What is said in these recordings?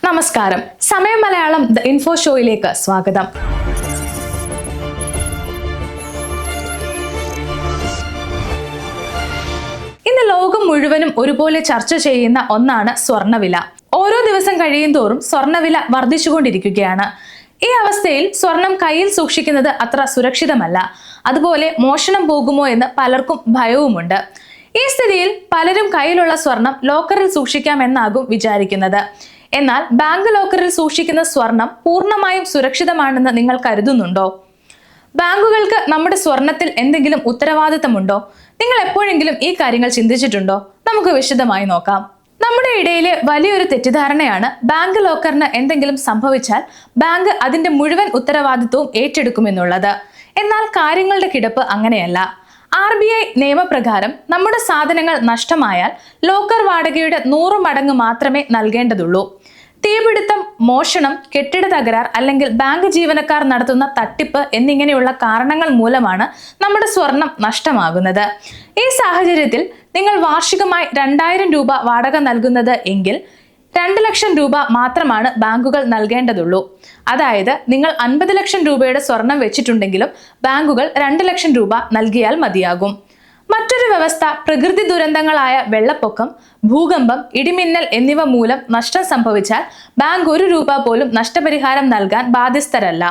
നമസ്കാരം. സമയം Malayalam the info ഷോയിലേക്ക് സ്വാഗതം. ഇന്ന് ലോകം മുഴുവനും ഒരുപോലെ ചർച്ച ചെയ്യുന്ന ഒന്നാണ് സ്വർണ്ണവില. ഓരോ ദിവസം കഴിയുന്തോറും സ്വർണ്ണവില വർദ്ധിച്ചുകൊണ്ടിരിക്കുകയാണ്. ഈ അവസ്ഥയിൽ സ്വർണം കയ്യിൽ സൂക്ഷിക്കുന്നത് അത്ര സുരക്ഷിതമല്ല. അതുപോലെ മോഷണം പോകുമോ എന്ന് പലർക്കും ഭയവുമുണ്ട്. ഈ സ്ഥിതിയിൽ പലരും കയ്യിലുള്ള സ്വർണം ലോക്കറിൽ സൂക്ഷിക്കാമെന്നാകും വിചാരിക്കുന്നത്. എന്നാൽ ബാങ്ക് ലോക്കറിൽ സൂക്ഷിക്കുന്ന സ്വർണം പൂർണ്ണമായും സുരക്ഷിതമാണെന്ന് നിങ്ങൾ കരുതുന്നുണ്ടോ? ബാങ്കുകൾക്ക് നമ്മുടെ സ്വർണത്തിൽ എന്തെങ്കിലും ഉത്തരവാദിത്തമുണ്ടോ? നിങ്ങൾ എപ്പോഴെങ്കിലും ഈ കാര്യങ്ങൾ ചിന്തിച്ചിട്ടുണ്ടോ? നമുക്ക് വിശദമായി നോക്കാം. നമ്മുടെ ഇടയിലെ വലിയൊരു തെറ്റിദ്ധാരണയാണ് ബാങ്ക് ലോക്കറിന് എന്തെങ്കിലും സംഭവിച്ചാൽ ബാങ്ക് അതിന്റെ മുഴുവൻ ഉത്തരവാദിത്വവും ഏറ്റെടുക്കുമെന്നുള്ളത്. എന്നാൽ കാര്യങ്ങളുടെ കിടപ്പ് അങ്ങനെയല്ല. RBI നിയമപ്രകാരം നമ്മുടെ സാധനങ്ങൾ നഷ്ടമായാൽ ലോക്കർ വാടകയുടെ 100 മടങ്ങ് മാത്രമേ നൽകേണ്ടതുള്ളൂ. തീപിടുത്തം, മോഷണം, കെട്ടിട തകരാർ അല്ലെങ്കിൽ ബാങ്ക് ജീവനക്കാർ നടത്തുന്ന തട്ടിപ്പ് എന്നിങ്ങനെയുള്ള കാരണങ്ങൾ മൂലമാണ് നമ്മുടെ സ്വർണം നഷ്ടമാകുന്നത്. ഈ സാഹചര്യത്തിൽ നിങ്ങൾ വാർഷികമായി 2000 രൂപ വാടക നൽകുന്നത് എങ്കിൽ 2 ലക്ഷം രൂപ മാത്രമാണ് ബാങ്കുകൾ നൽകേണ്ടതുള്ളൂ. അതായത് നിങ്ങൾ 50 ലക്ഷം രൂപയുടെ സ്വർണം വെച്ചിട്ടുണ്ടെങ്കിലും ബാങ്കുകൾ 2 ലക്ഷം രൂപ നൽകിയാൽ മതിയാകും. മറ്റൊരു വ്യവസ്ഥ പ്രകൃതി ദുരന്തങ്ങളായ വെള്ളപ്പൊക്കം, ഭൂകമ്പം, ഇടിമിന്നൽ എന്നിവ മൂലം നഷ്ടം സംഭവിച്ചാൽ ബാങ്ക് 1 രൂപ പോലും നഷ്ടപരിഹാരം നൽകാൻ ബാധ്യസ്ഥരല്ല.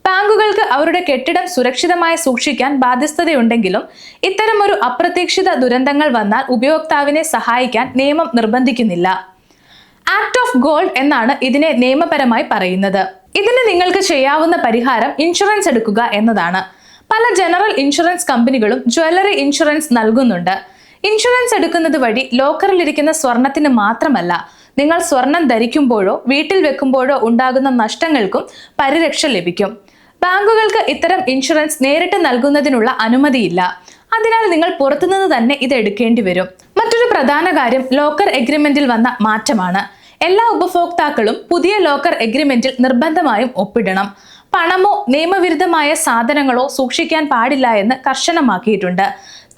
ബാങ്കുകൾക്ക് അവരുടെ കെട്ടിടം സുരക്ഷിതമായി സൂക്ഷിക്കാൻ ബാധ്യസ്ഥതയുണ്ടെങ്കിലും ഇത്തരമൊരു അപ്രതീക്ഷിത ദുരന്തങ്ങൾ വന്നാൽ ഉപയോക്താവിനെ സഹായിക്കാൻ നിയമം നിർബന്ധിക്കുന്നില്ല. ആക്ട് ഓഫ് ഗോൾഡ് എന്നാണ് ഇതിനെ നിയമപരമായി പറയുന്നത്. ഇതിന് നിങ്ങൾക്ക് ചെയ്യാവുന്ന പരിഹാരം ഇൻഷുറൻസ് എടുക്കുക എന്നതാണ്. പല ജനറൽ ഇൻഷുറൻസ് കമ്പനികളും ജ്വല്ലറി ഇൻഷുറൻസ് നൽകുന്നുണ്ട്. ഇൻഷുറൻസ് എടുക്കുന്നത് വഴി ലോക്കറിലിരിക്കുന്ന സ്വർണത്തിന് മാത്രമല്ല, നിങ്ങൾ സ്വർണം ധരിക്കുമ്പോഴോ വീട്ടിൽ വെക്കുമ്പോഴോ ഉണ്ടാകുന്ന നഷ്ടങ്ങൾക്കും പരിരക്ഷ ലഭിക്കും. ബാങ്കുകൾക്ക് ഇത്തരം ഇൻഷുറൻസ് നേരിട്ട് നൽകുന്നതിനുള്ള അനുമതിയില്ല. അതിനാൽ നിങ്ങൾ പുറത്തുനിന്ന് തന്നെ ഇത് എടുക്കേണ്ടി വരും. മറ്റൊരു പ്രധാന കാര്യം ലോക്കർ എഗ്രിമെന്റിൽ വന്ന മാറ്റമാണ്. എല്ലാ ഉപഭോക്താക്കളും പുതിയ ലോക്കർ എഗ്രിമെന്റിൽ നിർബന്ധമായും ഒപ്പിടണം. പണമോ നിയമവിരുദ്ധമായ സാധനങ്ങളോ സൂക്ഷിക്കാൻ പാടില്ല എന്ന് കർശനമാക്കിയിട്ടുണ്ട്.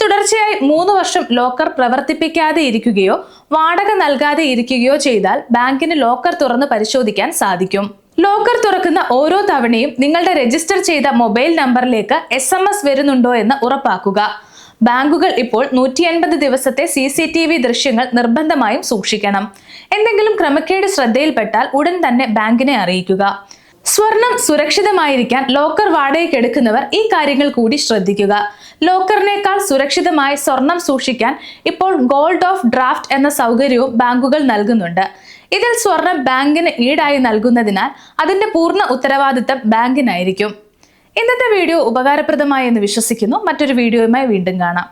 തുടർച്ചയായി 3 വർഷം ലോക്കർ പ്രവർത്തിപ്പിക്കാതെ ഇരിക്കുകയോ വാടക നൽകാതെ ഇരിക്കുകയോ ചെയ്താൽ ബാങ്കിന് ലോക്കർ തുറന്ന് പരിശോധിക്കാൻ സാധിക്കും. ലോക്കർ തുറക്കുന്ന ഓരോ തവണയും നിങ്ങളുടെ രജിസ്റ്റർ ചെയ്ത മൊബൈൽ നമ്പറിലേക്ക് SMS വരുന്നുണ്ടോ എന്ന് ഉറപ്പാക്കുക. ബാങ്കുകൾ ഇപ്പോൾ 180 ദിവസത്തെ CCTV ദൃശ്യങ്ങൾ നിർബന്ധമായും സൂക്ഷിക്കണം. എന്തെങ്കിലും ക്രമക്കേട് ശ്രദ്ധയിൽപ്പെട്ടാൽ ഉടൻ തന്നെ ബാങ്കിനെ അറിയിക്കുക. സ്വർണം സുരക്ഷിതമായിരിക്കാൻ ലോക്കർ വാടകയ്ക്ക് എടുക്കുന്നവർ ഈ കാര്യങ്ങൾ കൂടി ശ്രദ്ധിക്കുക. ലോക്കറിനേക്കാൾ സുരക്ഷിതമായി സ്വർണം സൂക്ഷിക്കാൻ ഇപ്പോൾ ഗോൾഡ് ഓഫ് ഡ്രാഫ്റ്റ് എന്ന സൗകര്യവും ബാങ്കുകൾ നൽകുന്നുണ്ട്. ഇതിൽ സ്വർണം ബാങ്കിന് ഈടായി നൽകുന്നതിനാൽ അതിന്റെ പൂർണ്ണ ഉത്തരവാദിത്തം ബാങ്കിനായിരിക്കും. ഇന്നത്തെ വീഡിയോ ഉപകാരപ്രദമായി എന്ന് വിശ്വസിക്കുന്നു. മറ്റൊരു വീഡിയോയുമായി വീണ്ടും കാണാം.